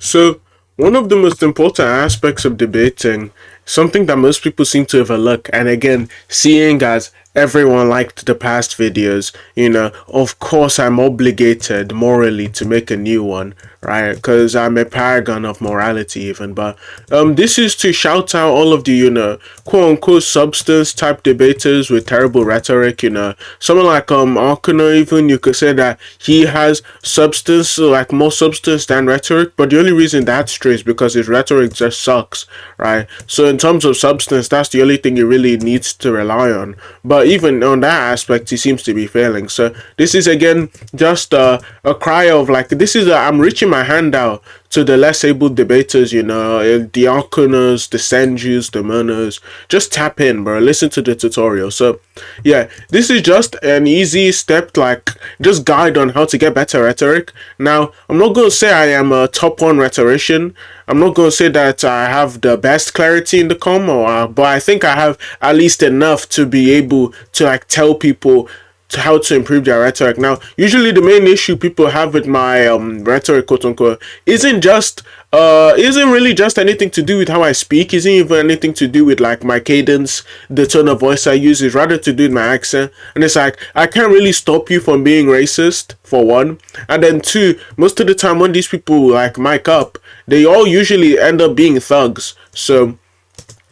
So, one of the most important aspects of debating, something that most people seem to overlook, and again, seeing as everyone liked the past videos, of course, I'm obligated morally to make a new one, right? Because I'm a paragon of morality, even. But this is to shout out all of the, quote unquote substance type debaters with terrible rhetoric, someone like Arkana, even you could say that he has substance, like more substance than rhetoric, but the only reason that's true is because his rhetoric just sucks, right? So in terms of substance, that's the only thing he really needs to rely on. But even on that aspect, he seems to be failing. So this is again just a cry of like, I'm reaching my hand out to the less able debaters, the Arcanas, the Senjus, the Murners. Just tap in, bro. Listen to the tutorial. So, yeah, this is just an easy step, like, just guide on how to get better rhetoric. Now, I'm not going to say I am a top one rhetorician. I'm not going to say that I have the best clarity in the but I think I have at least enough to be able to, like, tell people to how to improve their rhetoric. Now, usually the main issue people have with my rhetoric, quote unquote, isn't really just anything to do with how I speak. Isn't even anything to do with like my cadence, the tone of voice I use. Is rather to do with my accent. And it's like I can't really stop you from being racist for one, and then two, most of the time when these people like mic up, they all usually end up being thugs. So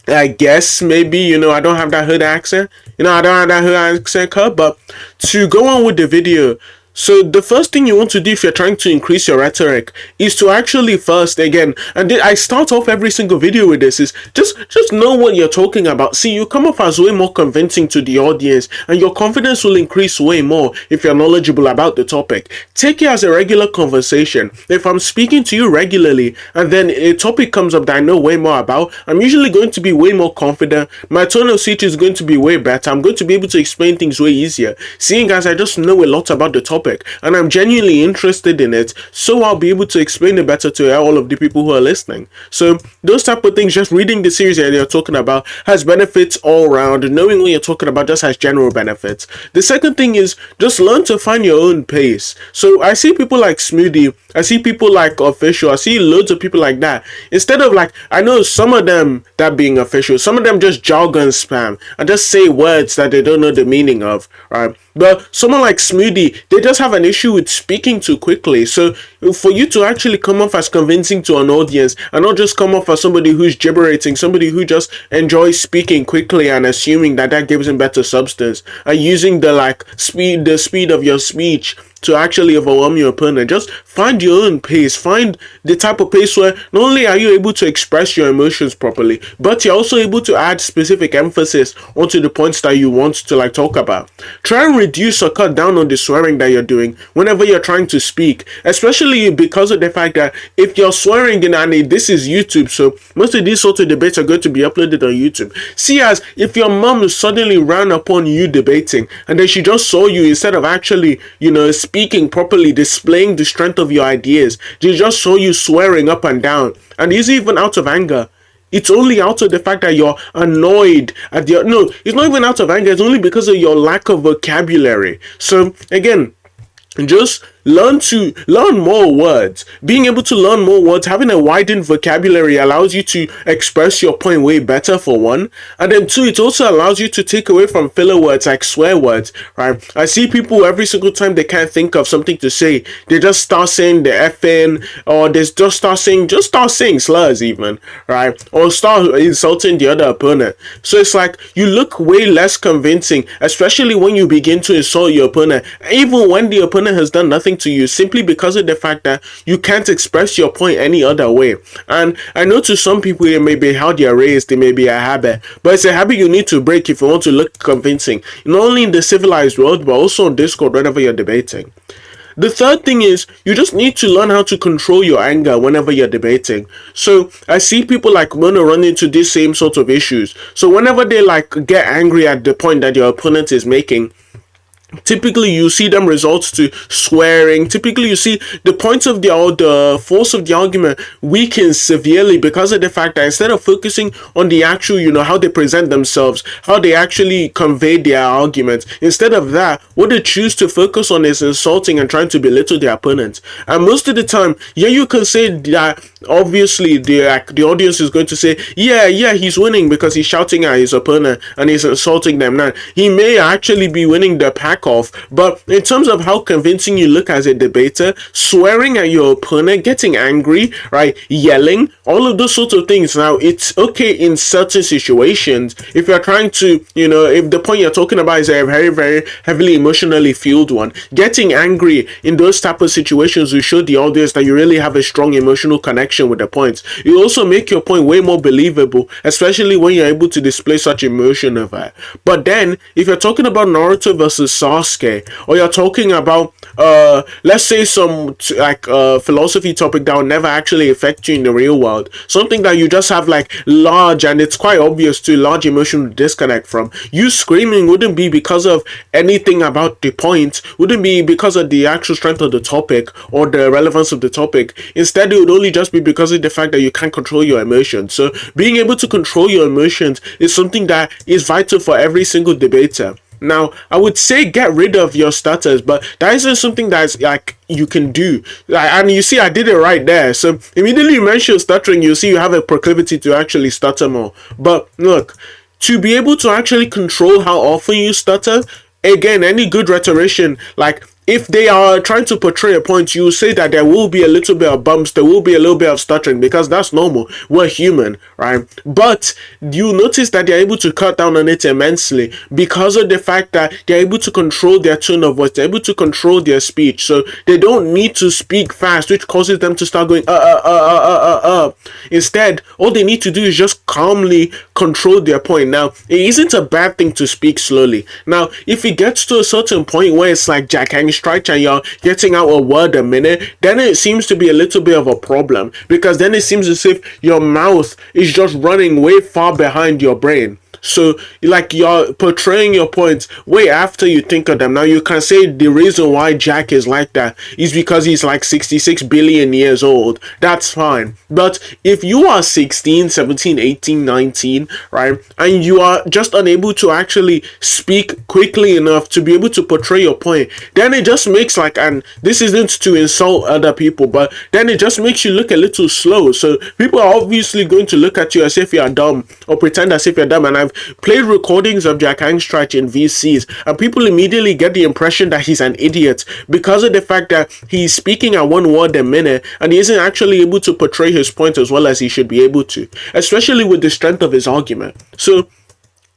I guess maybe, I don't have that hood accent. I don't have that hood accent cut, but to go on with the video, so the first thing you want to do if you're trying to increase your rhetoric is to actually first again, and I start off every single video with this, is just know what you're talking about. See, you come off as way more convincing to the audience, and your confidence will increase way more if you're knowledgeable about the topic. Take it as a regular conversation. If I'm speaking to you regularly and then a topic comes up that I know way more about, I'm usually going to be way more confident. My tone of speech is going to be way better. I'm going to be able to explain things way easier, seeing as I just know a lot about the topic and I'm genuinely interested in it, so I'll be able to explain it better to all of the people who are listening. So those type of things, just reading the series that you're talking about has benefits all around. Knowing what you're talking about just has general benefits. The second thing is just learn to find your own pace. So I see people like Smoothie, I see people like Official, I see loads of people like that. Instead of like, I know some of them that being official, some of them just jargon spam and just say words that they don't know the meaning of, right? But someone like Smoothie, they just have an issue with speaking too quickly. So for you to actually come off as convincing to an audience and not just come off as somebody who's gibberating, somebody who just enjoys speaking quickly and assuming that that gives him better substance, and using the speed of your speech to actually overwhelm your opponent. Just find your own pace. Find the type of pace where not only are you able to express your emotions properly, but you're also able to add specific emphasis onto the points that you want to like talk about. Try and reduce or cut down on the swearing that you're doing whenever you're trying to speak, especially because of the fact that if you're swearing this is YouTube, so most of these sort of debates are going to be uploaded on YouTube. See, as if your mom suddenly ran upon you debating and then she just saw you, instead of actually, speaking properly, displaying the strength of your ideas, they just saw you swearing up and down, and is even out of anger. It's only out of the fact that you're annoyed at the no, it's not even out of anger, it's only because of your lack of vocabulary. So again, just learn more words. Being able to learn more words, having a widened vocabulary allows you to express your point way better, for one. And then two, it also allows you to take away from filler words like swear words, right? I see people every single time they can't think of something to say, they just start saying the effing, or they just start saying slurs even, right? Or start insulting the other opponent. So it's like you look way less convincing, especially when you begin to insult your opponent, even when the opponent has done nothing to you, simply because of the fact that you can't express your point any other way. And I know to some people it may be how they are raised, it may be a habit, but it's a habit you need to break if you want to look convincing, not only in the civilized world but also on Discord whenever you're debating. The third thing is you just need to learn how to control your anger whenever you're debating. So I see people like Mono run into these same sort of issues. So whenever they like get angry at the point that your opponent is making, typically you see them results to swearing. Typically you see the points of the force of the argument weakens severely because of the fact that instead of focusing on the actual, how they present themselves, how they actually convey their arguments, instead of that, what they choose to focus on is insulting and trying to belittle their opponent. And most of the time, yeah, you can say that obviously the audience is going to say, yeah, he's winning because he's shouting at his opponent and he's insulting them. Now he may actually be winning the pack off, but in terms of how convincing you look as a debater, swearing at your opponent, getting angry, right, yelling, all of those sorts of things. Now it's okay in certain situations if you're trying to, if the point you're talking about is a very, very heavily emotionally fueled one. Getting angry in those type of situations will show the audience that you really have a strong emotional connection with the points. You also make your point way more believable, especially when you're able to display such emotion of it. But then if you're talking about Naruto versus Sasuke, or you're talking about let's say some philosophy topic that will never actually affect you in the real world, something that you just have like large, and it's quite obvious to large emotional disconnect from, you screaming wouldn't be because of anything about the point, wouldn't be because of the actual strength of the topic or the relevance of the topic. Instead, it would only just be because of the fact that you can't control your emotions. So being able to control your emotions is something that is vital for every single debater. Now, I would say get rid of your stutters, but that isn't something that's like you can do. And you see, I did it right there. So immediately you mention stuttering, you see you have a proclivity to actually stutter more. But look, to be able to actually control how often you stutter, again, any good rhetorician, like if they are trying to portray a point, you say that there will be a little bit of bumps, there will be a little bit of stuttering, because that's normal. We're human, right? But you notice that they're able to cut down on it immensely because of the fact that they're able to control their tone of voice, they're able to control their speech, so they don't need to speak fast, which causes them to start going Instead, all they need to do is just calmly control their point. Now, it isn't a bad thing to speak slowly. Now, if it gets to a certain point where it's like Jack Strike and you're getting out a word a minute, then it seems to be a little bit of a problem, because then it seems as if your mouth is just running way far behind your brain. So like you're portraying your points way after you think of them. Now you can say the reason why Jack is like that is because he's like 66 billion years old. That's fine. But if you are 16, 17, 18, 19, right, and you are just unable to actually speak quickly enough to be able to portray your point, then it just makes like, and this isn't to insult other people, but then it just makes you look a little slow. So people are obviously going to look at you as if you're dumb, or pretend as if you're dumb. And I've played recordings of Jack Strike in VCs, and people immediately get the impression that he's an idiot because of the fact that he's speaking at one word a minute and he isn't actually able to portray his point as well as he should be able to, especially with the strength of his argument. So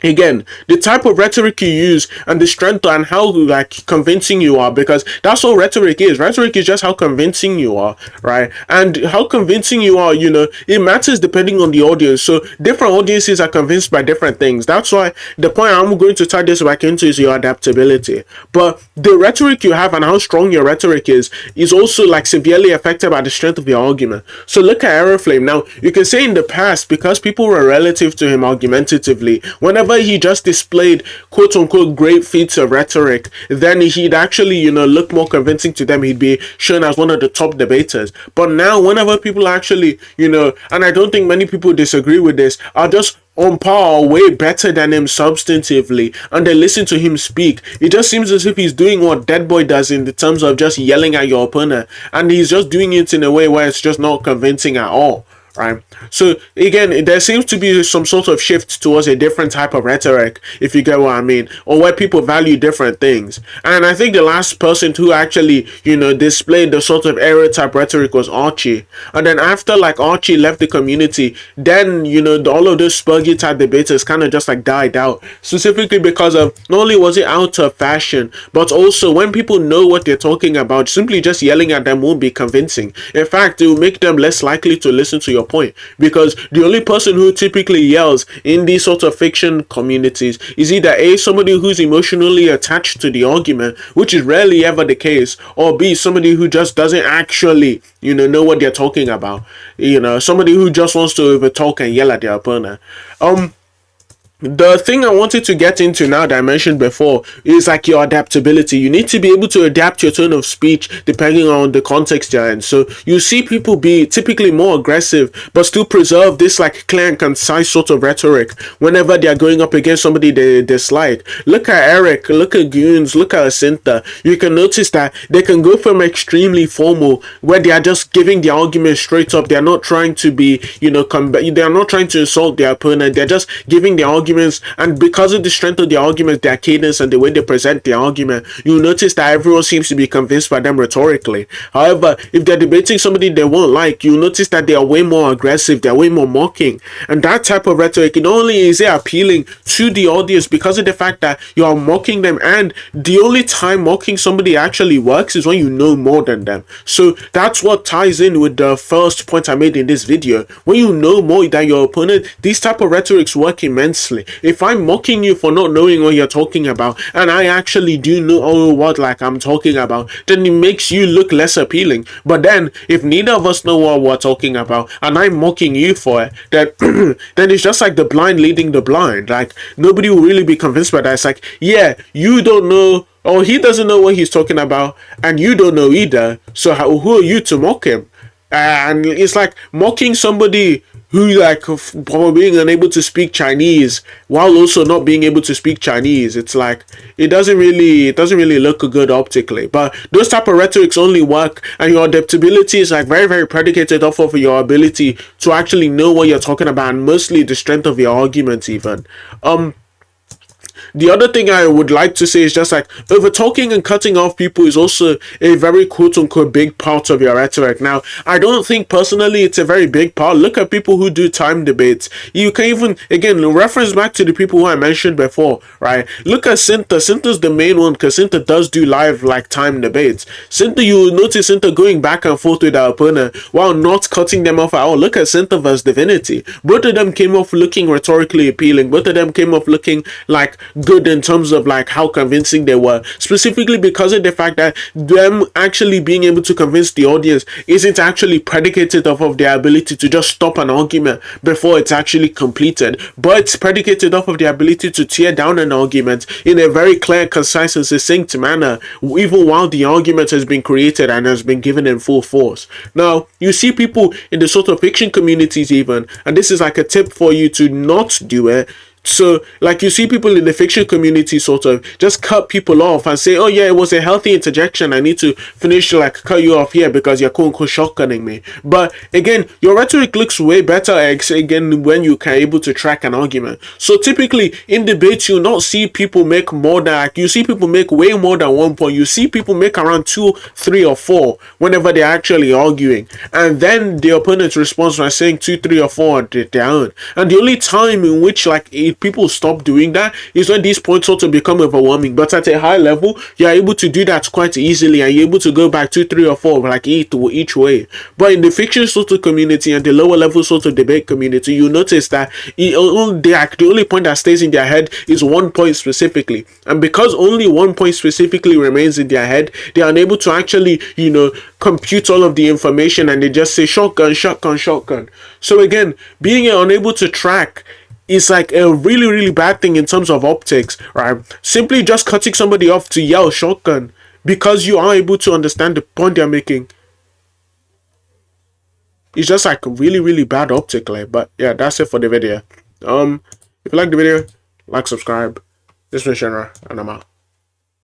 again, the type of rhetoric you use and the strength and how like convincing you are, because that's all rhetoric is. Rhetoric is just how convincing you are, right? And how convincing you are, it matters depending on the audience. So different audiences are convinced by different things. That's why the point I'm going to tie this back into is your adaptability. But the rhetoric you have and how strong your rhetoric is also like severely affected by the strength of your argument. So look at Aeroflame. Now you can say in the past, because people were relative to him argumentatively, whenever he just displayed quote unquote great feats of rhetoric, then he'd actually look more convincing to them. He'd be shown as one of the top debaters. But now whenever people actually and I don't think many people disagree with this, are just on par or way better than him substantively, and they listen to him speak, it just seems as if he's doing what Dead Boy does in the terms of just yelling at your opponent, and he's just doing it in a way where it's just not convincing at all. Right. So again, there seems to be some sort of shift towards a different type of rhetoric, if you get what I mean, or where people value different things. And I think the last person who actually, displayed the sort of era type rhetoric was Archie. And then after like Archie left the community, then all of those spurgy type debaters kind of just like died out. Specifically because of not only was it out of fashion, but also when people know what they're talking about, simply just yelling at them won't be convincing. In fact, it will make them less likely to listen to your point, because the only person who typically yells in these sort of fiction communities is either A, somebody who's emotionally attached to the argument, which is rarely ever the case, or B, somebody who just doesn't actually know what they're talking about, somebody who just wants to over talk and yell at their opponent. The thing I wanted to get into now that I mentioned before is like your adaptability. You need to be able to adapt your tone of speech depending on the context you're in. So you see people be typically more aggressive but still preserve this like clear and concise sort of rhetoric whenever they are going up against somebody they dislike. Look at Eric, look at Goons, look at Asinta. You can notice that they can go from extremely formal where they are just giving the argument straight up. They are not trying to be, they are not trying to insult their opponent. They're just giving the arguments, and because of the strength of the arguments, their cadence and the way they present the argument, you'll notice that everyone seems to be convinced by them rhetorically. However, if they're debating somebody they won't like, you'll notice that they are way more aggressive, they're way more mocking. And that type of rhetoric, not only is it appealing to the audience because of the fact that you are mocking them, and the only time mocking somebody actually works is when you know more than them. So that's what ties in with the first point I made in this video. When you know more than your opponent, these type of rhetorics work immensely. If I'm mocking you for not knowing what you're talking about, and I actually do know what like I'm talking about, then it makes you look less appealing. But then if neither of us know what we're talking about and I'm mocking you for it, then then it's just like the blind leading the blind. Like nobody will really be convinced by that. It's like, yeah, you don't know, or he doesn't know what he's talking about, and you don't know either. So who are you to mock him? And it's like mocking somebody who like for being unable to speak Chinese while also not being able to speak Chinese. It's like it doesn't really look good optically. But those type of rhetorics only work, and your adaptability is like very very predicated off of your ability to actually know what you're talking about, and mostly the strength of your argument even. The other thing I would like to say is just like over talking and cutting off people is also a very quote unquote big part of your rhetoric. Now, I don't think personally it's a very big part. Look at people who do time debates. You can even, again, reference back to the people who I mentioned before, right? Look at Cinta. Cinta's the main one because Cinta does do live like time debates. Cinta, you will notice Cinta going back and forth with her opponent while not cutting them off at all. Look at Cinta versus Divinity. Both of them came off looking rhetorically appealing. Both of them came off looking like good in terms of like how convincing they were, specifically because of the fact that them actually being able to convince the audience isn't actually predicated off of their ability to just stop an argument before it's actually completed, but it's predicated off of the ability to tear down an argument in a very clear, concise and succinct manner, even while the argument has been created and has been given in full force. Now you see people in the sort of fiction communities even, and this is like a tip for you to not do it. So, like, you see people in the fiction community sort of just cut people off and say, oh, yeah, it was a healthy interjection. I need to finish, like, cut you off here because you're quote unquote shotgunning me. But, again, your rhetoric looks way better, again, when you can able to track an argument. So, typically, in debates, you'll not see people make more than, like, you see people make way more than 1 point. You see people make around 2, 3, or 4 whenever they're actually arguing. And then the opponent responds by saying 2, 3, or 4 on their own. And the only time in which, like, people stop doing that is when these points sort of become overwhelming. But at a high level, you're able to do that quite easily, and you're able to go back 2, 3, or 4 like each way. But in the fiction sort of community and the lower level sort of debate community, you notice that the only point that stays in their head is 1 point specifically, and because only 1 point specifically remains in their head, they are unable to actually compute all of the information, and they just say shotgun, shotgun, shotgun. So again, being unable to track is like a really really bad thing in terms of optics, right? Simply just cutting somebody off to yell shotgun because you are able to understand the point they're making is just like really really bad optically. But yeah, that's it for the video. If you like the video, like, subscribe. This is Shinra, and I'm out.